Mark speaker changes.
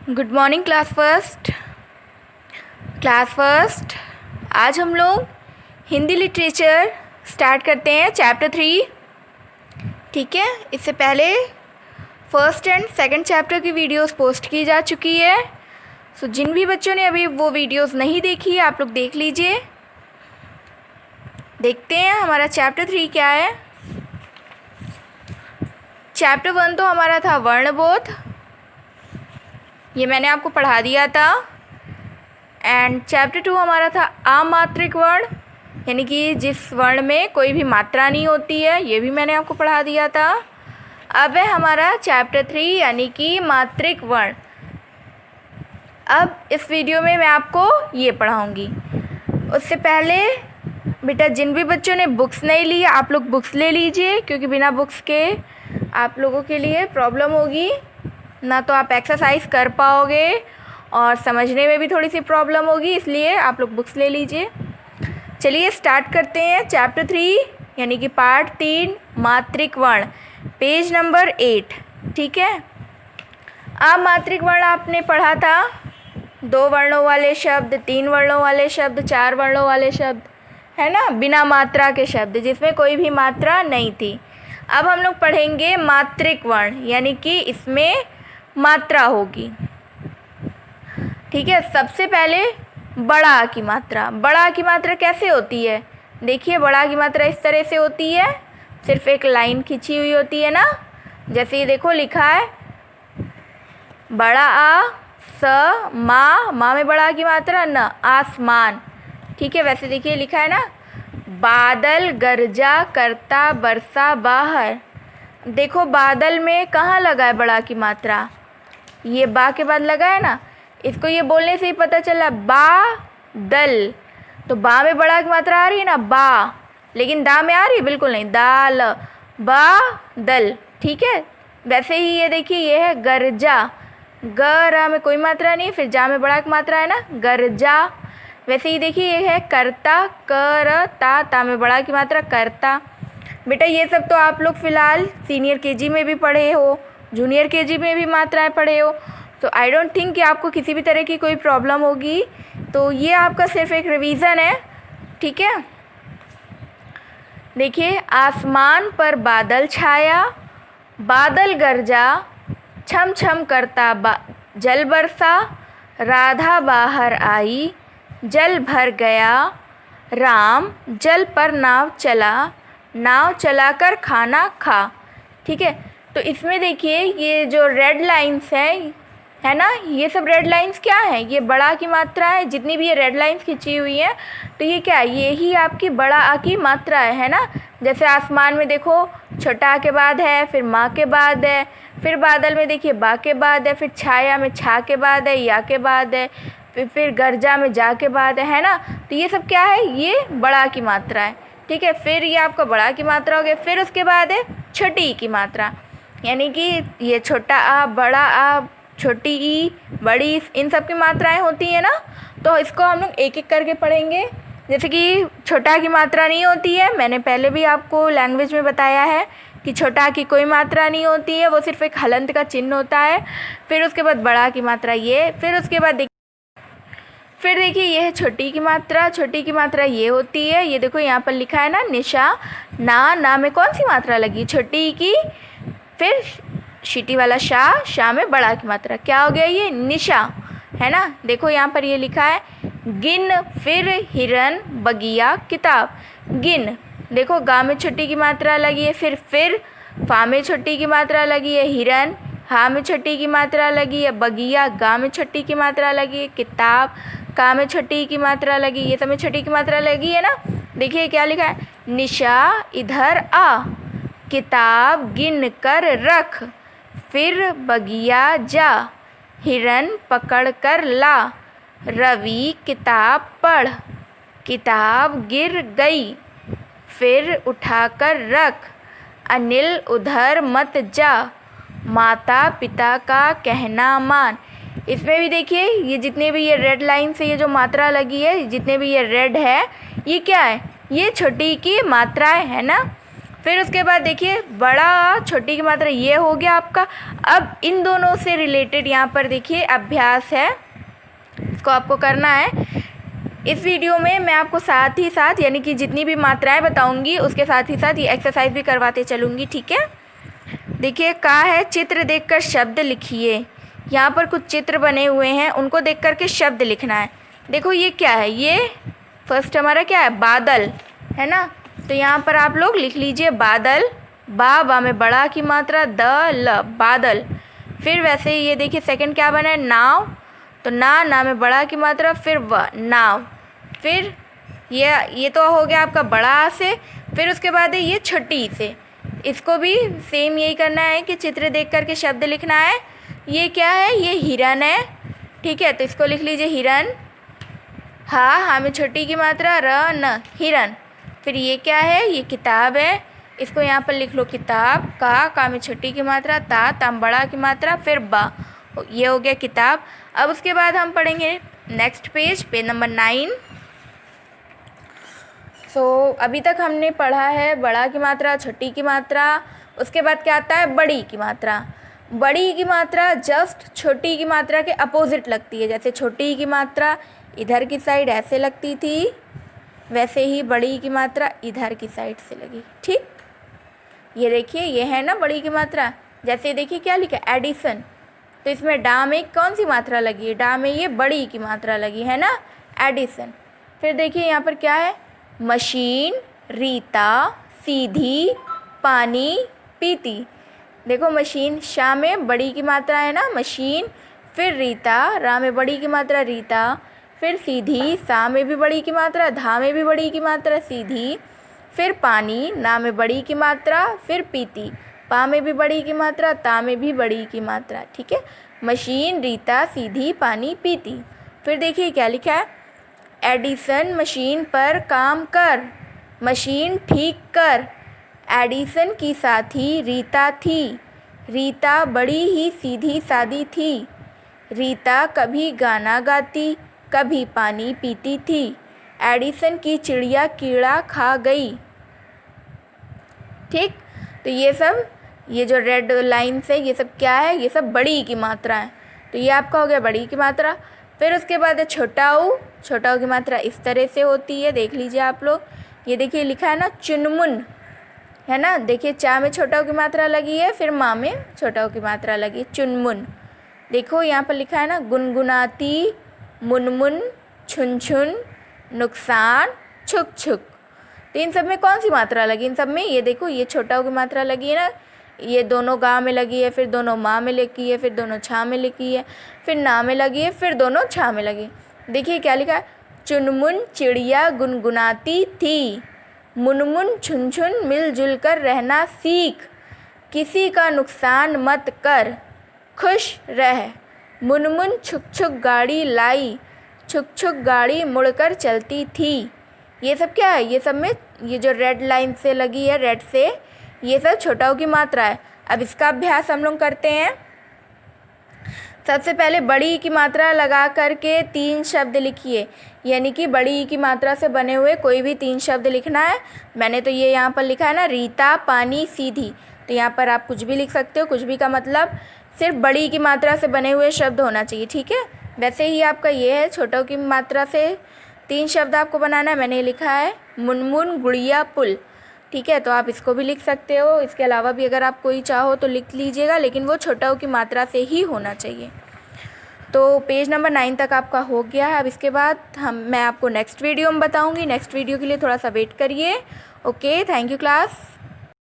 Speaker 1: Good morning class first. आज हम लोग हिंदी लिटरेचर स्टार्ट करते हैं चैप्टर 3। ठीक है, इससे पहले फर्स्ट एंड सेकंड चैप्टर की वीडियोस पोस्ट की जा चुकी है। सो जिन भी बच्चों ने अभी वो वीडियोस नहीं देखी आप लोग देख लीजिए। देखते हैं हमारा चैप्टर 3 क्या है। चैप्टर 1 तो हमारा था वर्णबोध, ये मैंने आपको पढ़ा दिया था। एंड चैप्टर 2 हमारा था अमात्रिक वर्ण, यानी कि जिस वर्ण में कोई भी मात्रा नहीं होती है, ये भी मैंने आपको पढ़ा दिया था। अब है हमारा चैप्टर 3 यानी कि मात्रिक वर्ण। अब इस वीडियो में मैं आपको ये पढ़ाऊँगी। उससे पहले बेटा जिन भी बच्चों ने बुक्स नहीं ली आप लोग बुक्स ले लीजिए, क्योंकि बिना बुक्स के आप लोगों के लिए प्रॉब्लम होगी, ना तो आप एक्सरसाइज कर पाओगे और समझने में भी थोड़ी सी प्रॉब्लम होगी, इसलिए आप लोग बुक्स ले लीजिए। चलिए स्टार्ट करते हैं चैप्टर 3 यानी कि पार्ट 3 मात्रिक वर्ण, पेज नंबर 8। ठीक है, अमात्रिक वर्ण आपने पढ़ा था 2 वर्णों वाले शब्द, 3 वर्णों वाले शब्द, 4 वर्णों वाले शब्द, है ना, बिना मात्रा के शब्द जिसमें कोई भी मात्रा नहीं थी। अब हम लोग पढ़ेंगे मात्रिक वर्ण यानी कि इसमें मात्रा होगी। ठीक है, सबसे पहले बड़ा की मात्रा। बड़ा की मात्रा कैसे होती है? देखिए, बड़ा की मात्रा इस तरह से होती है, सिर्फ एक लाइन खींची हुई होती है ना, जैसे ये देखो लिखा है बड़ा आ स माँ में बड़ा की मात्रा न, आसमान। ठीक है, वैसे देखिए लिखा है ना बादल गरजा करता बरसा बाहर। देखो बादल में कहाँ लगा है बड़ा की मात्रा, ये बा के बाद लगा है ना, इसको ये बोलने से ही पता चला बादल। तो बा में बड़ा की मात्रा आ रही है ना बा, लेकिन दा में आ रही है बिल्कुल नहीं, दाल बादल। ठीक है, वैसे ही ये देखिए ये है गरजा, ग में कोई मात्रा नहीं, फिर जा में बड़ा की मात्रा है ना गरजा। वैसे ही देखिए ये है करता, करता, ता में बड़ा की मात्रा करता। बेटा ये सब तो आप लोग फ़िलहाल सीनियर केजी में भी पढ़े हो, जूनियर केजी में भी मात्राएं पढ़े हो, तो आई डोंट थिंक कि आपको किसी भी तरह की कोई प्रॉब्लम होगी। तो ये आपका सिर्फ एक रिवीजन है। ठीक है, देखिए आसमान पर बादल छाया, बादल गरजा, छम छम करता जल बरसा, राधा बाहर आई, जल भर गया, राम जल पर नाव चला, नाव चलाकर खाना खा। ठीक है, तो इसमें देखिए ये जो रेड लाइंस हैं, है ना, ये सब रेड लाइंस क्या है? ये बड़ा की मात्रा है। जितनी भी ये रेड लाइंस खींची हुई हैं तो ये क्या है? ये ही आपकी बड़ा आ की मात्रा है ना। जैसे आसमान में देखो छोटा के बाद है, फिर माँ के बाद है, फिर बादल में देखिए बा के बाद है, फिर छाया में छा के बाद है, या के बाद है, फिर गरजा में जा के बाद है ना। तो ये सब क्या है? ये बड़ा की मात्रा है। ठीक है, फिर ये आपका बड़ा की मात्रा हो गया। फिर उसके बाद है छोटी की मात्रा, यानी कि ये छोटा आ, बड़ा आ, छोटी ई, बड़ी, इन सब की मात्राएं होती हैं ना। तो इसको हम लोग एक एक करके पढ़ेंगे। जैसे कि छोटा की मात्रा नहीं होती है, मैंने पहले भी आपको लैंग्वेज में बताया है कि छोटा की कोई मात्रा नहीं होती है, वो सिर्फ एक हलंत का चिन्ह होता है। फिर उसके बाद बड़ा की मात्रा ये, फिर उसके बाद फिर देखिए ये है छोटी की मात्रा। छोटी की मात्रा ये होती है, ये देखो यहाँ पर लिखा है ना निशा, ना में कौन सी मात्रा लगी? छोटी की, फिर शीटी वाला शाह में बड़ा की मात्रा, क्या हो गया? ये निशा, है ना। देखो यहाँ पर ये लिखा है गिन, फिर हिरन बगिया किताब। गिन, देखो गा में छोटी की मात्रा लगी है, फिर फा में छोटी की मात्रा लगी है, हिरन हा में छोटी की मात्रा लगी है, बगिया गा में छोटी की मात्रा लगी है, किताब का में छोटी की मात्रा लगी, ये सब में छोटी की मात्रा लगी है ना। देखिए क्या लिखा है, निशा इधर आ, किताब गिन कर रख, फिर बगिया जा, हिरन पकड़ कर ला, रवि किताब पढ़, किताब गिर गई, फिर उठाकर रख, अनिल उधर मत जा, माता पिता का कहना मान। इसमें भी देखिए ये जितने भी ये रेड लाइन से ये जो मात्रा लगी है, जितने भी ये रेड है, ये क्या है? ये छोटी की मात्राएं है ना। फिर उसके बाद देखिए बड़ा छोटी की मात्रा ये हो गया आपका। अब इन दोनों से रिलेटेड यहाँ पर देखिए अभ्यास है, इसको आपको करना है। इस वीडियो में मैं आपको साथ ही साथ यानी कि जितनी भी मात्राएं बताऊंगी उसके साथ ही साथ ये एक्सरसाइज भी करवाते चलूँगी, ठीक है। देखिए कहा है चित्र देखकर शब्द लिखिए। यहाँ पर कुछ चित्र बने हुए हैं, उनको देख कर के शब्द लिखना है। देखो ये क्या है, ये फर्स्ट हमारा क्या है, बादल है ना। तो यहाँ पर आप लोग लिख लीजिए बादल, बा में बड़ा की मात्रा, द ल बादल। फिर वैसे ही ये देखिए सेकंड क्या बना है, नाव। तो ना में बड़ा की मात्रा, फिर व नाव। फिर ये तो हो गया आपका बड़ा से। फिर उसके बाद है ये छोटी से, इसको भी सेम यही करना है कि चित्र देख कर के शब्द लिखना है। ये क्या है, ये हिरन है, ठीक है। तो इसको लिख लीजिए हिरन, हा में छोटी की मात्रा, र न हिरन। फिर ये क्या है, ये किताब है, इसको यहाँ पर लिख लो किताब, का में छोटी की मात्रा, ता में बड़ा की मात्रा, फिर बा, ये हो गया किताब। अब उसके बाद हम पढ़ेंगे नेक्स्ट पेज नंबर 9। अभी तक हमने पढ़ा है बड़ा की मात्रा, छोटी की मात्रा, उसके बाद क्या आता है बड़ी की मात्रा। बड़ी की मात्रा जस्ट छोटी की मात्रा के अपोजिट लगती है। जैसे छोटी की मात्रा इधर की साइड ऐसे लगती थी, वैसे ही बड़ी की मात्रा इधर की साइड से लगी, ठीक। ये देखिए ये है ना बड़ी की मात्रा। जैसे देखिए क्या लिखा है, एडिसन। तो इसमें डा में कौन सी मात्रा लगी है, डा में ये बड़ी की मात्रा लगी है ना, एडिसन। फिर देखिए यहाँ पर क्या है, मशीन, रीता, सीधी, पानी, पीती। देखो मशीन शा में बड़ी की मात्रा है ना, मशीन। फिर रीता, रा में बड़ी की मात्रा, रीता। फिर सीधी, सा में भी बड़ी की मात्रा, धा में भी बड़ी की मात्रा, सीधी। फिर पानी, ना में बड़ी की मात्रा। फिर पीती, पा में भी बड़ी की मात्रा, ता में भी बड़ी की मात्रा, ठीक है। मशीन, रीता, सीधी, पानी, पीती। फिर देखिए क्या लिखा है, एडिसन मशीन पर काम कर, मशीन ठीक कर। एडिसन की साथी रीता थी, रीता बड़ी ही सीधी सादी थी। रीता कभी गाना गाती, कभी पानी पीती थी। एडिसन की चिड़िया कीड़ा खा गई, ठीक। तो ये जो रेड लाइन से ये सब क्या है, ये सब बड़ी की मात्रा है। तो ये आपका हो गया बड़ी की मात्रा। फिर उसके बाद है छोटा ऊ। छोटा ऊ की मात्रा इस तरह से होती है, देख लीजिए आप लोग। ये देखिए लिखा है ना चुनमुन, है ना। देखिए चा में छोटा ऊ की मात्रा लगी है, फिर माँ में छोटा ऊ की मात्रा लगी है, चुनमुन। देखो यहाँ पर लिखा है ना गुनगुनाती, मुनमुन, छुन छुन, नुकसान, छुक छुक। तो इन सब में कौन सी मात्रा लगी, इन सब में ये देखो ये छोटा ऊ की मात्रा लगी है ना, ये दोनों गा में लगी है, फिर दोनों माँ में लगी है, फिर दोनों छा में लगी है, फिर ना में लगी है, फिर दोनों छा में लगी। देखिए क्या लिखा है, चुनमुन चिड़िया गुनगुनाती थी, मुनमुन छुन छुन मिलजुल कर रहना सीख, किसी का नुकसान मत कर, खुश रह। मुनमुन छुक छुक गाड़ी लाई, छुक छुक गाड़ी मुड़कर चलती थी। ये सब क्या है, ये सब में ये जो रेड लाइन से लगी है, रेड से, ये सब छोटा ऊ की मात्रा है। अब इसका अभ्यास हम लोग करते हैं। सबसे पहले बड़ी की मात्रा लगा करके 3 शब्द लिखिए, यानी कि बड़ी की मात्रा से बने हुए कोई भी 3 शब्द लिखना है। मैंने तो ये यहाँ पर लिखा है ना रीता, पानी, सीधी। तो यहाँ पर आप कुछ भी लिख सकते हो, कुछ भी का मतलब सिर्फ बड़ी की मात्रा से बने हुए शब्द होना चाहिए, ठीक है। वैसे ही आपका ये है छोटा की मात्रा से 3 शब्द आपको बनाना है। मैंने लिखा है मुनमुन गुड़िया पुल, ठीक है। तो आप इसको भी लिख सकते हो, इसके अलावा भी अगर आप कोई चाहो तो लिख लीजिएगा, लेकिन वो छोटा ऊ की मात्रा से ही होना चाहिए। तो पेज नंबर 9 तक आपका हो गया है। अब इसके बाद मैं आपको नेक्स्ट वीडियो में बताऊंगी। नेक्स्ट वीडियो के लिए थोड़ा सा वेट करिए। Okay, thank you class.